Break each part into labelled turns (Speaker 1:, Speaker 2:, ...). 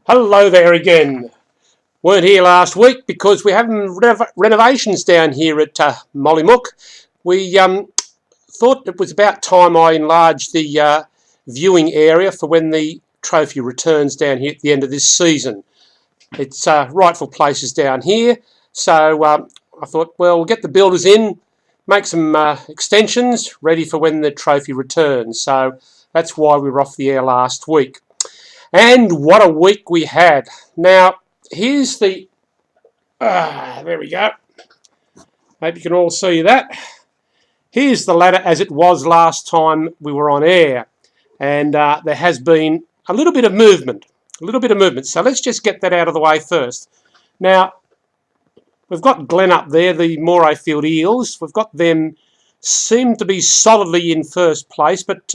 Speaker 1: Hello there again. Weren't here last week because we're having renovations down here at Mollymook. We thought it was about time I enlarged the viewing area for when the trophy returns down here at the end of this season. Its rightful place is down here, so I thought, well, we'll get the builders in, make some extensions ready for when the trophy returns. So that's why we were off the air last week. And what a week we had. Now, here's the... there we go. Hope you can all see that. Here's the ladder as it was last time we were on air. And there has been a little bit of movement. So let's just get that out of the way first. Now, we've got Glenn up there, the Morayfield Eels. We've got them seem to be solidly in first place, but...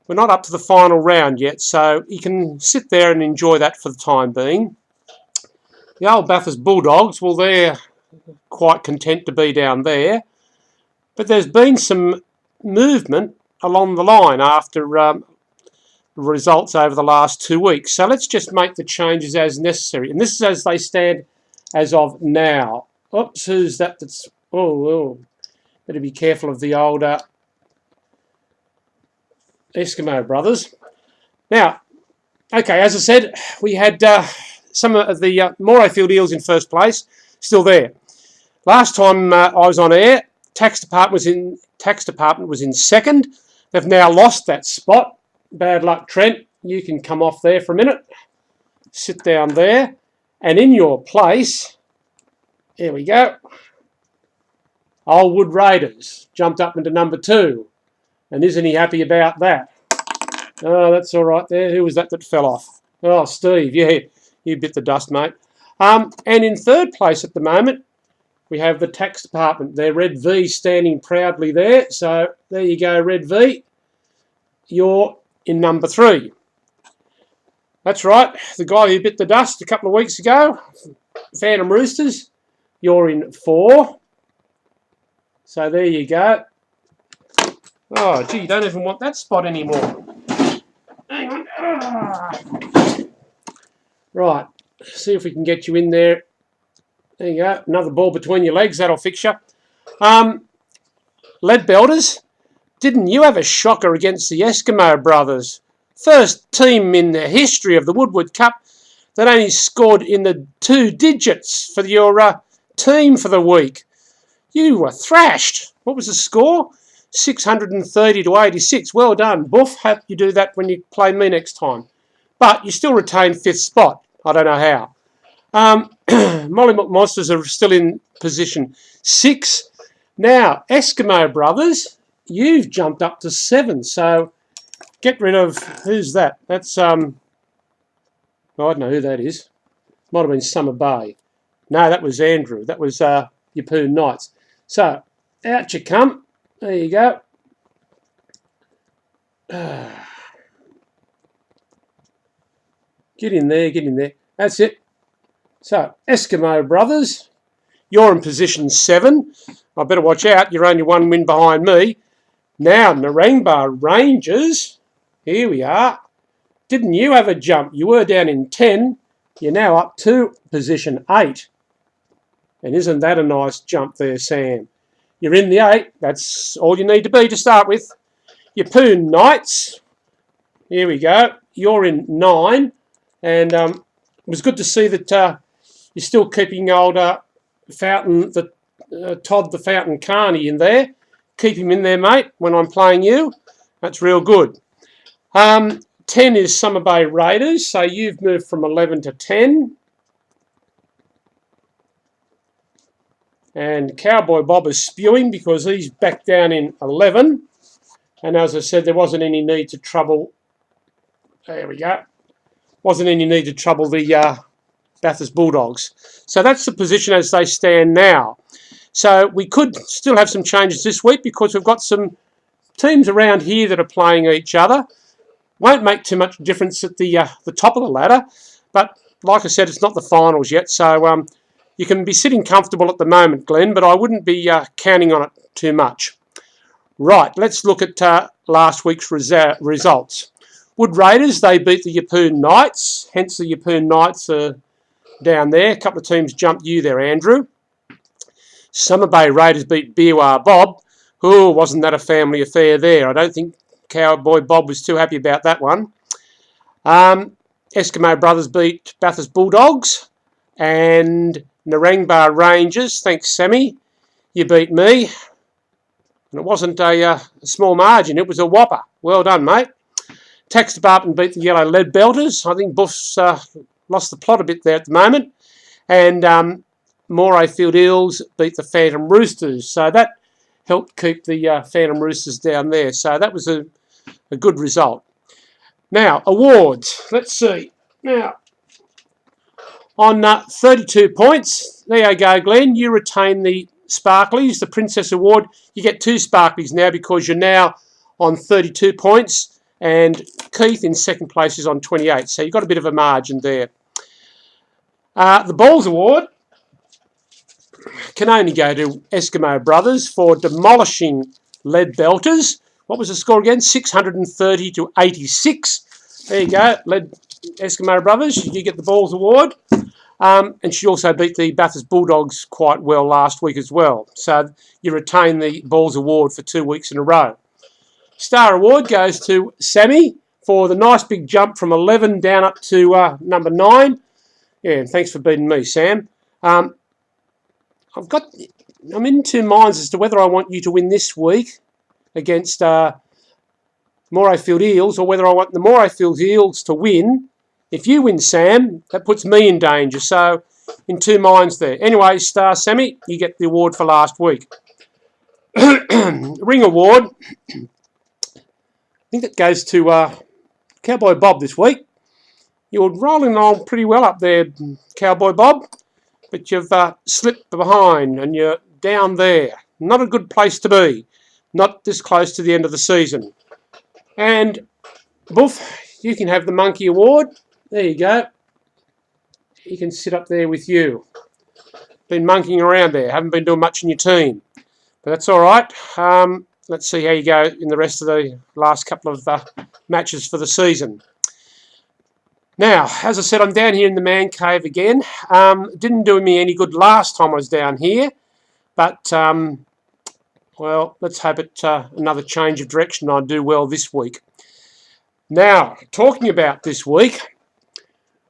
Speaker 1: we're not up to the final round yet, so you can sit there and enjoy that for the time being. The old Bathurst Bulldogs, well, they're quite content to be down there. But there's been some movement along the line after results over the last 2 weeks. So let's just make the changes as necessary. And this is as they stand as of now. Oops, who's that? That's... Oh, better be careful of the older... Eskimo brothers. Now, okay, as I said, we had some of the Morayfield Eels in first place, still there. Last time I was on air, tax department was in second. They've now lost that spot. Bad luck, Trent. You can come off there for a minute. Sit down there, and in your place, there we go. Old Wood Raiders jumped up into number 2. And isn't he happy about that? Oh, that's all right there. Who was that fell off? Oh, Steve. Yeah, you bit the dust, mate. And in third place at the moment, we have the tax department. Their Red V standing proudly there. So there you go, Red V. You're in number 3. That's right. The guy who bit the dust a couple of weeks ago, Phantom Roosters, you're in 4. So there you go. Oh, gee, you don't even want that spot anymore. Hang on. Right, see if we can get you in there. There you go. Another ball between your legs. That'll fix you. Lead Belters, didn't you have a shocker against the Eskimo brothers? First team in the history of the Woodward Cup that only scored in the 2 digits for your team for the week. You were thrashed. What was the score? 630 to 86. Well done, Buff. Hope you do that when you play me next time. But you still retain 5th spot. I don't know how. Mollymook Monsters are still in position 6. Now, Eskimo Brothers, you've jumped up to 7. So get rid of... Who's that? That's... I don't know who that is. Might have been Summer Bay. No, that was Andrew. That was Yapoon Knights. So, out you come. There you go. Get in there, get in there. That's it. So, Eskimo Brothers, you're in position 7. I better watch out. You're only 1 win behind me. Now, Narangba Rangers, here we are. Didn't you have a jump? You were down in 10. You're now up to position 8. And isn't that a nice jump there, Sam? You're in the 8. That's all you need to be to start with. Yapoon Knights. Here we go. You're in 9. And it was good to see that you're still keeping old Fountain, Todd the Fountain Carney in there. Keep him in there, mate, when I'm playing you. That's real good. 10 is Summer Bay Raiders. So you've moved from 11 to 10. And Cowboy Bob is spewing because he's back down in 11. And as I said, there wasn't any need to trouble... There we go. Wasn't any need to trouble the Bathurst Bulldogs. So that's the position as they stand now. So we could still have some changes this week because we've got some teams around here that are playing each other. Won't make too much difference at the top of the ladder. But like I said, it's not the finals yet. So... you can be sitting comfortable at the moment, Glenn, but I wouldn't be counting on it too much. Right, let's look at last week's results. Wood Raiders, they beat the Yeppoon Knights, hence the Yeppoon Knights are down there. A couple of teams jumped you there, Andrew. Summer Bay Raiders beat Biwa Bob. Oh, wasn't that a family affair there? I don't think Cowboy Bob was too happy about that one. Eskimo Brothers beat Bathurst Bulldogs. And Narangba Rangers, thanks Sammy, you beat me. And it wasn't a small margin, it was a whopper. Well done, mate. Tax Department beat the Yellow Lead Belters. I think Buff's lost the plot a bit there at the moment. And Morayfield Eels beat the Phantom Roosters. So that helped keep the Phantom Roosters down there. So that was a good result. Now, awards. Let's see. Now, on 32 points, there you go, Glenn. You retain the Sparklies, the Princess Award. You get 2 Sparklies now because you're now on 32 points. And Keith in second place is on 28. So you've got a bit of a margin there. The Balls Award can only go to Eskimo Brothers for demolishing Lead Belters. What was the score again? 630 to 86. There you go, Eskimo Brothers. You get the Balls Award. And she also beat the Bathurst Bulldogs quite well last week as well. So you retain the Balls Award for 2 weeks in a row. Star Award goes to Sammy for the nice big jump from 11 down up to number 9. Yeah, and thanks for beating me, Sam. I'm in 2 minds as to whether I want you to win this week against Morayfield Eels or whether I want the Morayfield Eels to win. If you win, Sam, that puts me in danger. So, in 2 minds there. Anyway, Star Sammy, you get the award for last week. Ring Award. I think that goes to Cowboy Bob this week. You're rolling along pretty well up there, Cowboy Bob. But you've slipped behind and you're down there. Not a good place to be. Not this close to the end of the season. And, Boof, you can have the Monkey Award. There you go. You can sit up there with you. Been monkeying around there. Haven't been doing much in your team. But that's all right. Let's see how you go in the rest of the last couple of matches for the season. Now, as I said, I'm down here in the man cave again. Didn't do me any good last time I was down here. But, well, let's hope it's another change of direction. I do well this week. Now, talking about this week,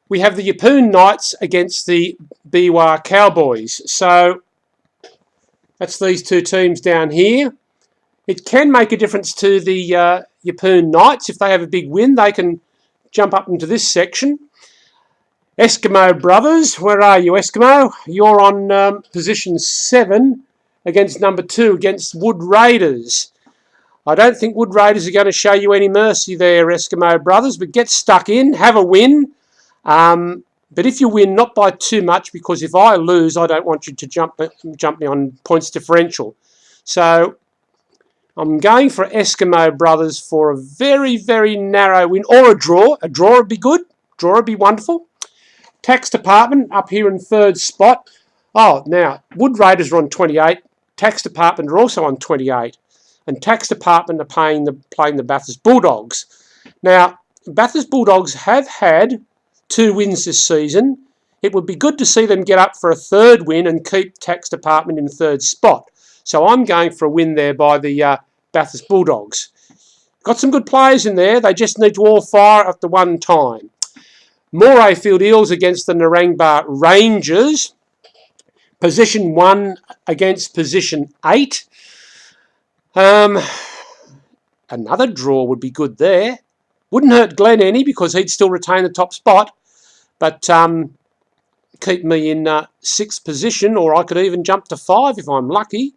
Speaker 1: we have the Yeppoon Knights against the Biwa Cowboys. So, that's these 2 teams down here. It can make a difference to the Yeppoon Knights. If they have a big win, they can jump up into this section. Eskimo Brothers, where are you, Eskimo? You're on position 7 against number 2 against Wood Raiders. I don't think Wood Raiders are going to show you any mercy there, Eskimo Brothers, but get stuck in, have a win. But if you win, not by too much, because if I lose, I don't want you to jump me on points differential. So I'm going for Eskimo Brothers for a very, very narrow win, or a draw. A draw would be good. Draw would be wonderful. Tax Department up here in 3rd spot. Oh, now, Wood Raiders are on 28. Tax Department are also on 28. And Tax Department are playing the Bathurst Bulldogs. Now, Bathurst Bulldogs have had 2 wins this season. It would be good to see them get up for a 3rd win and keep Tax Department in 3rd spot. So I'm going for a win there by the Bathurst Bulldogs. Got some good players in there. They just need to all fire at the one time. Morayfield Eels against the Narangba Rangers. Position 1 against position 8. Another draw would be good there. Wouldn't hurt Glenn any because he'd still retain the top spot. But keep me in 6th position, or I could even jump to 5 if I'm lucky.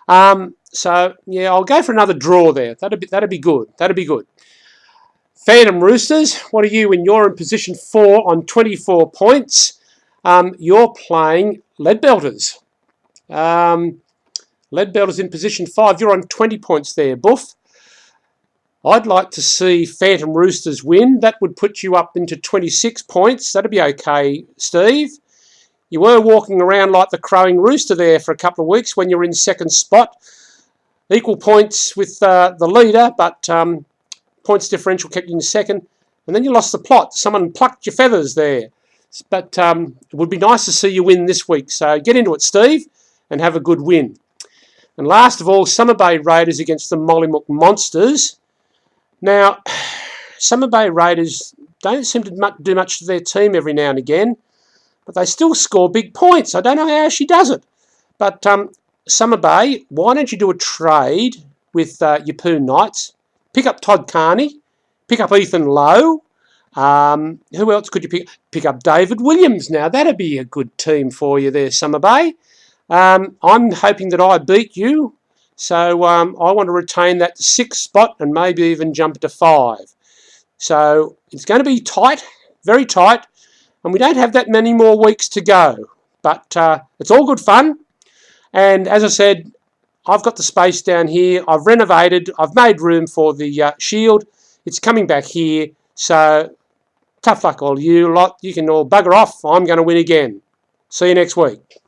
Speaker 1: So, yeah, I'll go for another draw there. That'd be good. That'd be good. Phantom Roosters, what are you when you're in position 4 on 24 points? You're playing Lead Belters. Lead Belters in position 5. You're on 20 points there, Buff. I'd like to see Phantom Roosters win. That would put you up into 26 points. That'd be okay, Steve. You were walking around like the crowing rooster there for a couple of weeks when you were in 2nd spot. Equal points with the leader, but points differential kept you in 2nd. And then you lost the plot. Someone plucked your feathers there. But it would be nice to see you win this week. So get into it, Steve, and have a good win. And last of all, Summer Bay Raiders against the Mollymook Monsters. Now, Summer Bay Raiders don't seem to do much to their team every now and again, but they still score big points. I don't know how she does it. But Summer Bay, why don't you do a trade with your Poo Knights? Pick up Todd Carney, pick up Ethan Lowe. Who else could you pick? Pick up David Williams. Now, that'd be a good team for you there, Summer Bay. I'm hoping that I beat you, so I want to retain that 6th spot and maybe even jump to 5. So it's going to be tight, very tight, and we don't have that many more weeks to go. But it's all good fun. And as I said, I've got the space down here. I've renovated. I've made room for the shield. It's coming back here. So tough luck all you lot. You can all bugger off. I'm going to win again. See you next week.